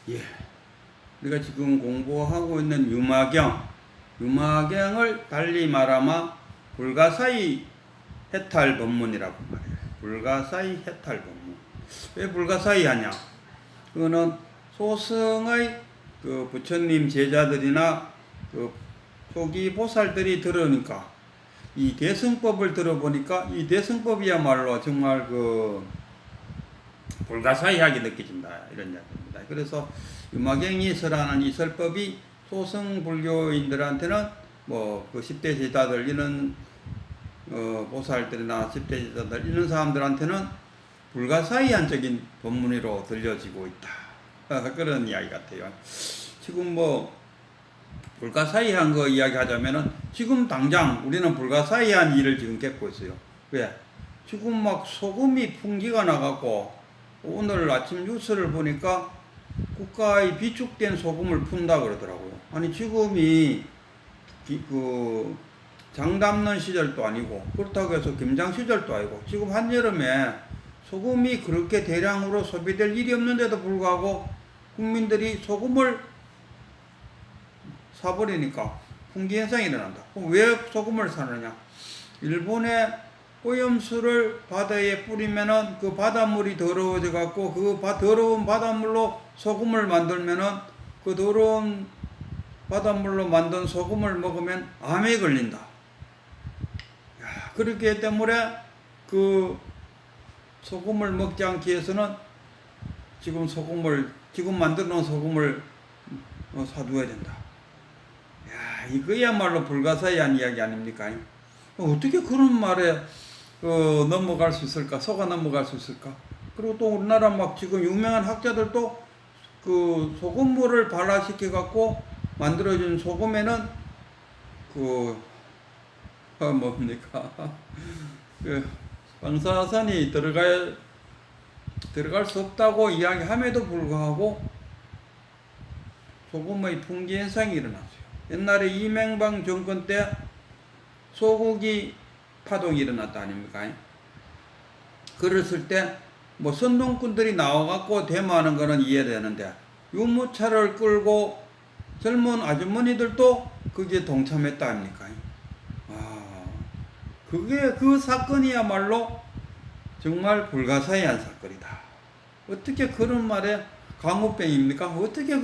예. 우리가 지금 공부하고 있는 유마경을 달리 말하면 불가사의 해탈 법문이라고 말해요. 불가사의 해탈 법문. 왜 불가사의 하냐? 그거는 소승의 그 부처님 제자들이나 그 초기 보살들이 들으니까 이 대승법을 들어보니까 이 대승법이야말로 정말 그 불가사의하게 느껴진다 이런 이야기입니다. 그래서 유마경이설하는 이 설법이 소승 불교인들한테는 뭐 그 10대 제자들 이런 보살들이나 10대 제자들 이런 사람들한테는 불가사의한적인 법문으로 들려지고 있다. 그런 이야기 같아요. 지금 뭐 불가사의한 거 이야기하자면은 지금 당장 우리는 불가사의한 일을 지금 겪고 있어요. 왜? 지금 막 소금이 풍기가 나갖고 오늘 아침 뉴스를 보니까 국가의 비축된 소금을 푼다 그러더라고요. 아니 지금이 그 장 담는 시절도 아니고 그렇다고 해서 김장 시절도 아니고 지금 한여름에 소금이 그렇게 대량으로 소비될 일이 없는데도 불구하고 국민들이 소금을 사버리니까 풍기 현상이 일어난다. 그럼 왜 소금을 사느냐? 일본의 오염수를 바다에 뿌리면은 그 바닷물이 더러워져 갖고 그 더러운 바닷물로 소금을 만들면은 그 더러운 바닷물로 만든 소금을 먹으면 암에 걸린다. 그렇기 때문에 그 소금을 먹지 않기 위해서는 지금 만들어 놓은 소금을 사두어야 된다. 이거야말로 불가사의한 이야기 아닙니까? 어떻게 그런 말에 넘어갈 수 있을까? 속아 넘어갈 수 있을까? 그리고 또 우리나라 막 지금 유명한 학자들도 그 소금물을 발화시켜 갖고 만들어진 소금에는 뭡니까? 그 방사선이 들어갈 수 없다고 이야기함에도 불구하고 소금의 풍기 현상이 일어났어요. 옛날에 이명박 정권 때 소고기 파동이 일어났다 아닙니까? 그랬을 때 뭐 선동꾼들이 나와갖고 데모하는 거는 이해되는데 유모차를 끌고 젊은 아주머니들도 거기에 동참했다 아닙니까? 그 사건이야말로 정말 불가사의한 사건이다. 어떻게 그런 말에 강우병입니까? 어떻게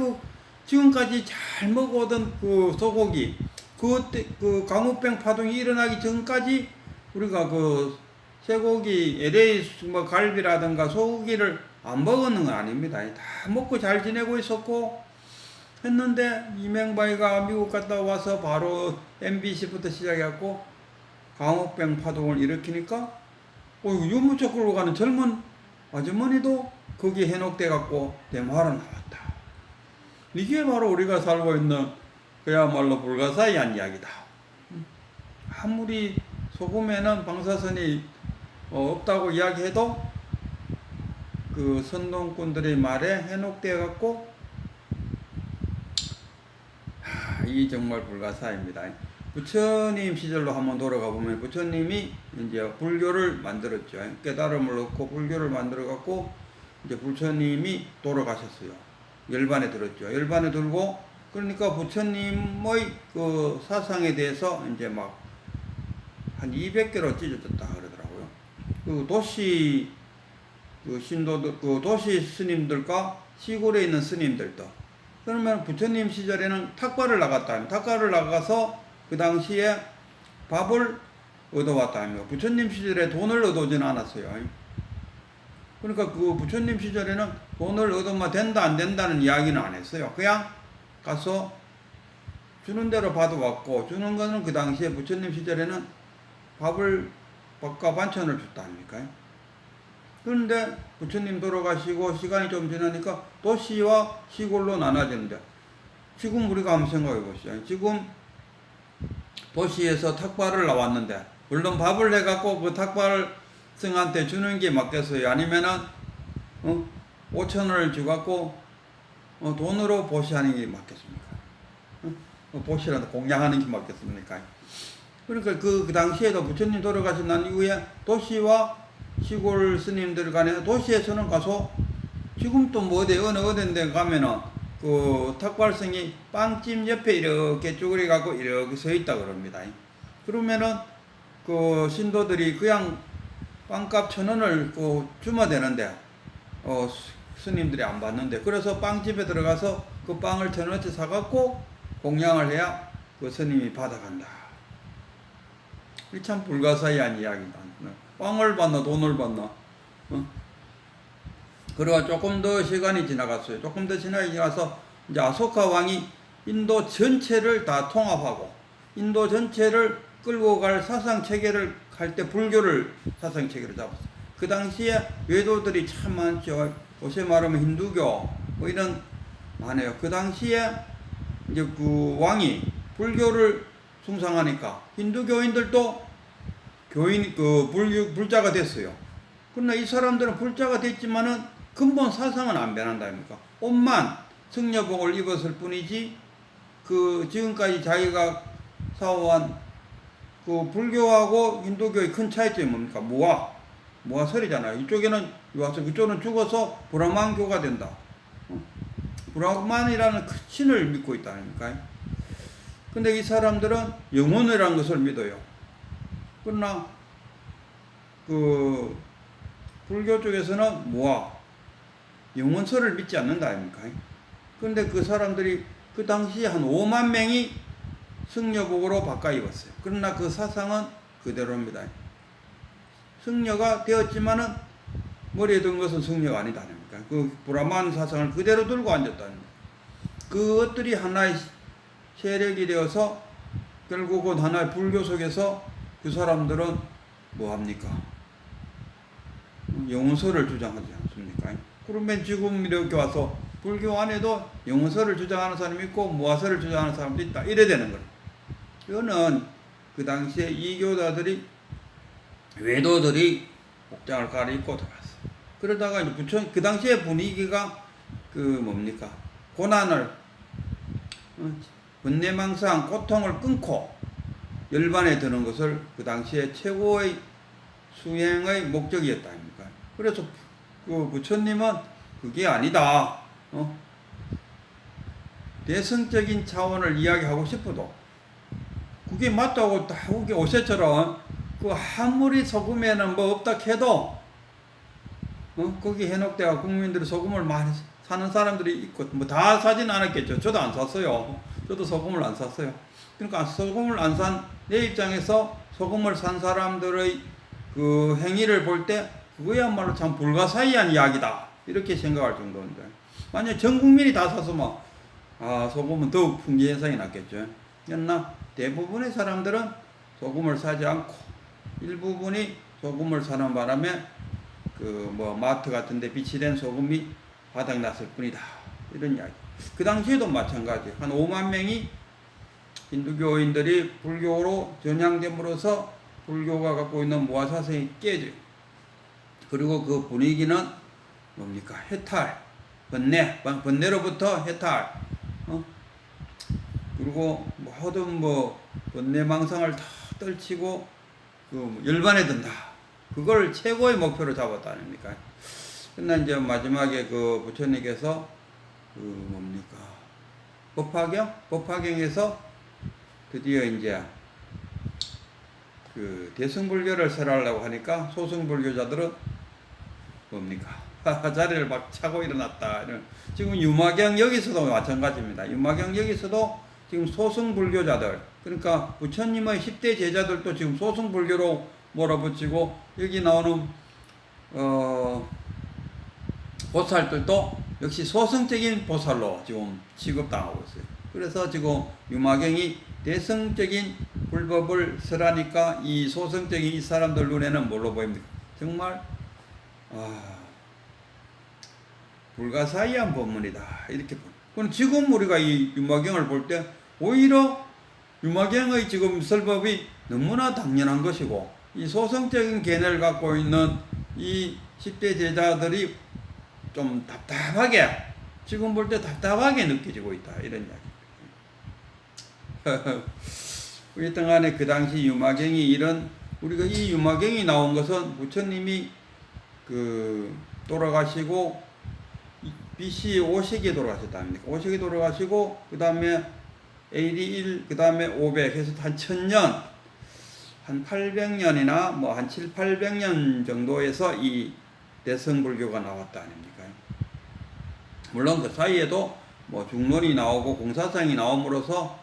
지금까지 잘 먹어오던 그 소고기, 그 강우병 파동이 일어나기 전까지 우리가 그 쇠고기, LA 뭐 갈비라든가 소고기를 안 먹었는 건 아닙니다. 다 먹고 잘 지내고 있었고 했는데 이명박이가 미국 갔다 와서 바로 MBC부터 시작해갖고 강우병 파동을 일으키니까 유모차 끌고 가는 젊은 아주머니도 거기에 현혹돼갖고 데모하러 나왔다. 이게 바로 우리가 살고 있는 그야말로 불가사의한 이야기다. 아무리 소금에는 방사선이 없다고 이야기해도 그 선동꾼들의 말에 현혹돼갖고 이 정말 불가사의입니다. 부처님 시절로 한번 돌아가 보면 부처님이 이제 불교를 만들었죠. 깨달음을 얻고 불교를 만들어갖고 이제 부처님이 돌아가셨어요. 열반에 들었죠. 열반에 들고 그러니까 부처님의 그 사상에 대해서 이제 막 한 200개로 찢어졌다 그러더라고요. 그 도시 신도들, 그 도시 스님들과 시골에 있는 스님들도 그러면 부처님 시절에는 탁과를 나갔다. 탁과를 나가서 그 당시에 밥을 얻어왔다며 부처님 시절에 돈을 얻어오지는 않았어요. 그러니까 그 부처님 시절에는 돈을 얻으면 된다 안 된다는 이야기는 안 했어요. 그냥 가서 주는 대로 받아왔고 주는 거는 그 당시에 부처님 시절에는 밥과 반찬을 줬다 아닙니까? 그런데 부처님 돌아가시고 시간이 좀 지나니까 도시와 시골로 나눠지는데 지금 우리가 한번 생각해 보시죠. 지금 도시에서 탁발을 나왔는데 물론 밥을 해갖고 그 탁발승한테 주는 게 맞겠어요? 아니면은 5,000원을 주갖고 돈으로 보시하는 게 맞겠습니까? 보시라도 공양하는 게 맞겠습니까? 그러니까 그 당시에도 부처님 돌아가신 난 이후에 도시와 시골 스님들 간에 도시에서는 가서 지금 또 뭐 어느 데 가면은 그 탁발성이 빵집 옆에 이렇게 쭈그려 갖고 이렇게 서 있다 그럽니다. 그러면은 그 신도들이 그냥 빵값 1,000원을 그 주면 되는데 스님들이 안 받는데, 그래서 빵집에 들어가서 그 빵을 1,000원어치 사갖고 공양을 해야 그 스님이 받아간다. 이 참 불가사의한 이야기다. 빵을 받나 돈을 받나. 그러가 조금 더 시간이 지나갔어요. 조금 더 지나서 이제 아소카 왕이 인도 전체를 다 통합하고 인도 전체를 끌고 갈 사상 체계를 할 때 불교를 사상 체계로 잡았어요. 그 당시에 외도들이 참 많죠. 요새 말하면 힌두교 뭐 이런 많아요. 그 당시에 이제 그 왕이 불교를 숭상하니까 힌두교인들도 불자가 됐어요. 그러나 이 사람들은 불자가 됐지만은 근본 사상은 안 변한다 아닙니까? 옷만 승려복을 입었을 뿐이지 그 지금까지 자기가 사오한 그 불교하고 힌두교의 큰 차이점이 뭡니까? 무아설이잖아요. 이쪽에는 와서 그쪽은 죽어서 브라만교가 된다. 브라만이라는 큰 신을 믿고 있다 아닙니까? 근데 이 사람들은 영혼이라는 것을 믿어요. 그러나 그 불교 쪽에서는 영혼설을 믿지 않는다 아닙니까? 그런데 그 사람들이 그 당시 한 5만 명이 승려복으로 바꿔 입었어요. 그러나 그 사상은 그대로입니다. 승려가 되었지만은 머리에 든 것은 승려가 아니다 아닙니까? 그 브라만 사상을 그대로 들고 앉았다 아닙니까? 그것들이 하나의 세력이 되어서 결국은 하나의 불교 속에서 그 사람들은 뭐합니까? 영혼설을 주장하지 않습니까? 그러면 지금 이렇게 와서 불교 안에도 영혼설을 주장하는 사람이 있고 무아설을 주장하는 사람도 있다. 이래 되는 거예요. 이거는 그 당시에 이교자들이 외도들이 복장을 갈아입고 들어갔어요. 그러다가 이제 그 당시에 분위기가 고난을 번뇌망상 고통을 끊고 열반에 드는 것을 그 당시에 최고의 수행의 목적이었다 아닙니까? 그래서 그 부처님은 그게 아니다. 대승적인 차원을 이야기하고 싶어도 그게 맞다고 다 그게 오세처럼 그 아무리 소금에는 뭐 없다 해도 거기 해놓대가 국민들이 소금을 많이 사는 사람들이 있고 뭐 다 사진 않았겠죠. 저도 안 샀어요. 저도 소금을 안 샀어요. 그러니까 소금을 안 산 내 입장에서 소금을 산 사람들의 그 행위를 볼 때 그거야말로 참 불가사의한 이야기다 이렇게 생각할 정도인데, 만약 전 국민이 다 샀으면 소금은 더욱 풍기 현상이 났겠죠. 그러나 대부분의 사람들은 소금을 사지 않고 일부분이 소금을 사는 바람에 마트 같은데 비치된 소금이 바닥났을 뿐이다 이런 이야기. 그 당시에도 마찬가지. 한 5만 명이 힌두교인들이 불교로 전향됨으로써 불교가 갖고 있는 무아사상이 깨져요. 그리고 그 분위기는 뭡니까? 해탈, 번뇌로부터 해탈, 그리고 모든 번뇌망상을 다 떨치고 열반에 든다. 그걸 최고의 목표로 잡았다 아닙니까? 그러나 이제 마지막에 그 부처님께서 법화경에서 드디어 이제 그 대승불교를 설하려고 하니까 소승불교자들은 자리를 막 차고 일어났다. 지금 유마경 여기서도 마찬가지입니다. 유마경 여기서도 지금 소승불교자들, 그러니까 부처님의 10대 제자들도 지금 소승불교로 몰아붙이고 여기 나오는 보살들도 역시 소승적인 보살로 지금 취급당하고 있어요. 그래서 지금 유마경이 대승적인 불법을 설하니까 이 소승적인 이 사람들 눈에는 뭘로 보입니까? 정말 불가사의한 법문이다 이렇게 봅니다. 그럼 지금 우리가 이 유마경을 볼 때 오히려 유마경의 지금 설법이 너무나 당연한 것이고 이 소승적인 견해를 갖고 있는 이 10대 제자들이 좀 답답하게, 지금 볼 때 답답하게 느껴지고 있다 이런 이야기. 어쨌든 간에 그 당시 유마경이 우리가 이 유마경이 나온 것은 부처님이 돌아가시고 BC 5세기에 돌아가셨다 아닙니까? 5세기에 돌아가시고 그 다음에 AD 1, 그 다음에 500 해서 한 1000년, 한 800년이나 뭐 한 7, 800년 정도에서 이 대승불교가 나왔다 아닙니까? 물론 그 사이에도 뭐 중론이 나오고 공사상이 나옴으로써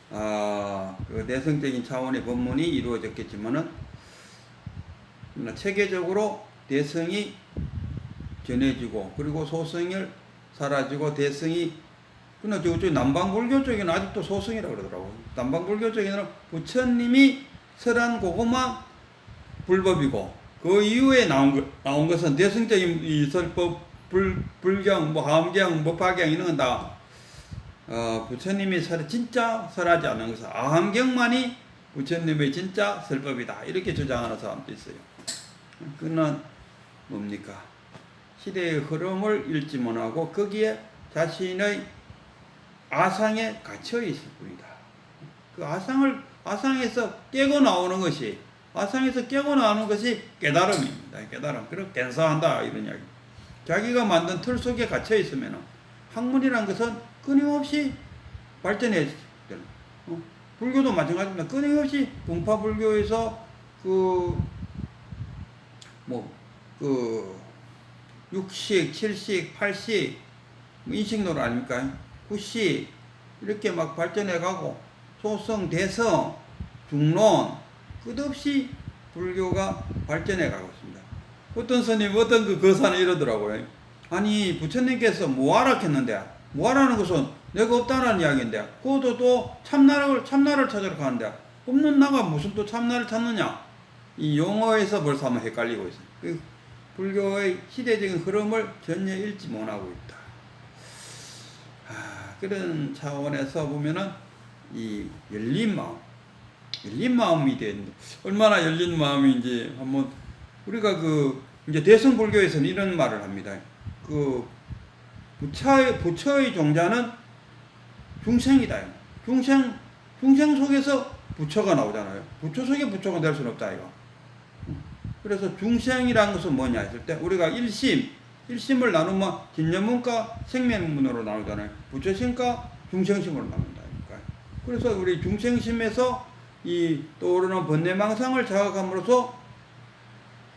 그 내성적인 차원의 법문이 이루어졌겠지만은 체계적으로 대성이 전해지고 그리고 소성을 사라지고 대성이 그러나 저쪽 남방불교 쪽에는 아직도 소성이라고 그러더라고요. 남방불교 쪽에는 부처님이 설한 그것만 불법이고 그 이후에 나온 것은 대성적인 이 설법 불경 뭐 하엄경 뭐 파경 이런 건 다 부처님이 진짜 설하지 않은 것은 아함경만이 부처님의 진짜 설법이다 이렇게 주장하는 사람도 있어요. 그는 뭡니까? 시대의 흐름을 읽지 못하고 거기에 자신의 아상에 갇혀 있을 뿐이다. 그 아상에서 깨고 나오는 것이 깨달음입니다. 깨달음. 그리고 갠사한다 이런 이야기. 자기가 만든 틀 속에 갇혀 있으면 학문이란 것은 끊임없이 발전해 있어요. 불교도 마찬가지입니다. 끊임없이 분파불교에서 육식, 칠식, 팔식, 인식론 아닙니까? 구식, 이렇게 막 발전해가고, 소성, 대성, 중론, 끝없이 불교가 발전해가고 있습니다. 어떤 스님, 어떤 그 거사는 이러더라고요. 아니, 부처님께서 뭐하라 했는데, 뭐하라는 것은 내가 없다는 이야기인데, 그것도 또 참나를 찾으러 가는데, 없는 나가 무슨 또 참나를 찾느냐? 이 용어에서 벌써 한번 헷갈리고 있어요. 불교의 시대적인 흐름을 전혀 읽지 못하고 있다. 그런 차원에서 보면은 이 열린 마음이 되는데 얼마나 열린 마음인지 한번 우리가 이제 대승불교에서는 이런 말을 합니다. 부처의 종자는 중생이다. 중생 속에서 부처가 나오잖아요. 부처 속에 부처가 될 수는 없다 이거. 그래서 중생이라는 것은 뭐냐 했을 때 우리가 일심을 나누면 진여문과 생명문으로 나누잖아요. 부처심과 중생심으로 나눈다. 그래서 우리 중생심에서 이 떠오르는 번뇌망상을 자각함으로써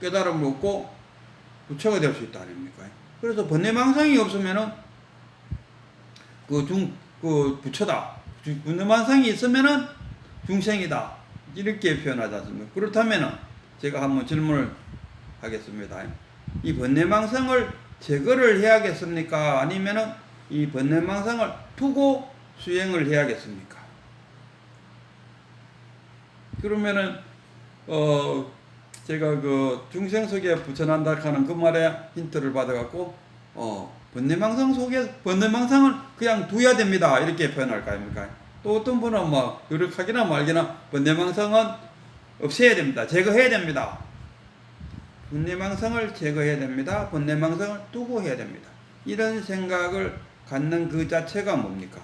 깨달음을 얻고 부처가 될 수 있다 아닙니까? 그래서 번뇌망상이 없으면은 부처다. 번뇌망상이 있으면은 중생이다. 이렇게 표현하지 않습니까? 그렇다면은 제가 한번 질문을 하겠습니다. 이 번뇌망상을 제거를 해야겠습니까? 아니면은 이 번뇌망상을 두고 수행을 해야겠습니까? 그러면은 제가 중생 속에 부처난다 하는 그 말에 힌트를 받아갖고 번뇌망상은 그냥 두어야 됩니다 이렇게 표현할 거 아닙니까? 또 어떤 분은 뭐 노력하기나 말기나 번뇌망상은 없애야 됩니다. 제거해야 됩니다. 번뇌망상을 제거해야 됩니다. 번뇌망상을 두고 해야 됩니다. 이런 생각을 갖는 그 자체가 뭡니까?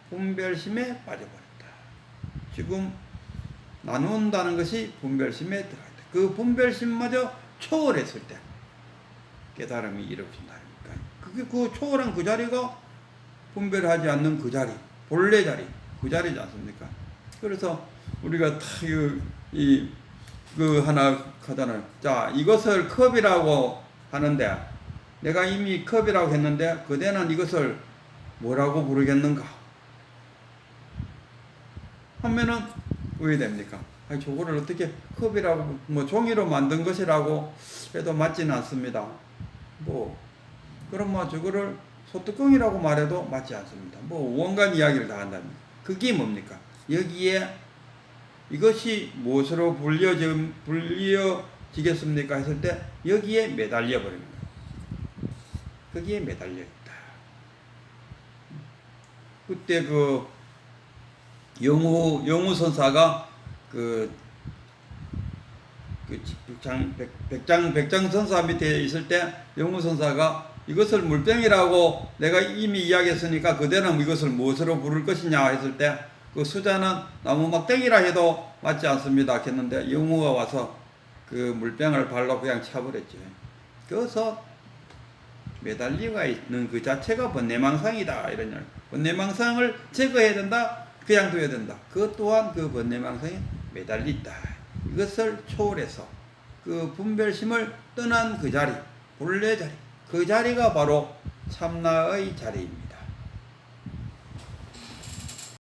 분별심에 빠져버렸다. 지금 나눈다는 것이 분별심에 들어갔다. 그 분별심마저 초월했을 때 깨달음이 이루어진다. 그게 그 초월한 그 자리가 분별하지 않는 그 자리, 본래 자리, 그 자리지 않습니까? 그래서 우리가 하나 하잖아요. 자, 이것을 컵이라고 하는데, 내가 이미 컵이라고 했는데, 그대는 이것을 뭐라고 부르겠는가? 하면은, 왜 됩니까? 아니, 저거를 어떻게 컵이라고, 종이로 만든 것이라고 해도 맞지는 않습니다. 그럼 저거를 소뚜껑이라고 말해도 맞지 않습니다. 온갖 이야기를 다 한답니다. 그게 뭡니까? 여기에 이것이 무엇으로 불리어지겠습니까? 했을 때 여기에 매달려 버립니다. 거기에 매달려 있다. 그때 영우 선사가 백장 선사 밑에 있을 때 영우 선사가 이것을 물병이라고 내가 이미 이야기했으니까 그대는 이것을 무엇으로 부를 것이냐 했을 때 그 수자는 나무 막대기라 해도 맞지 않습니다 했는데 영우가 와서 그 물병을 발로 그냥 차버렸죠. 그래서 매달리가 있는 그 자체가 번뇌망상이다. 이런 말. 번뇌망상을 제거해야 된다. 그냥 둬야 된다. 그것 또한 그 번뇌망상에 매달리다. 이것을 초월해서 그 분별심을 떠난 그 자리, 본래 자리, 그 자리가 바로 참나의 자리입니다.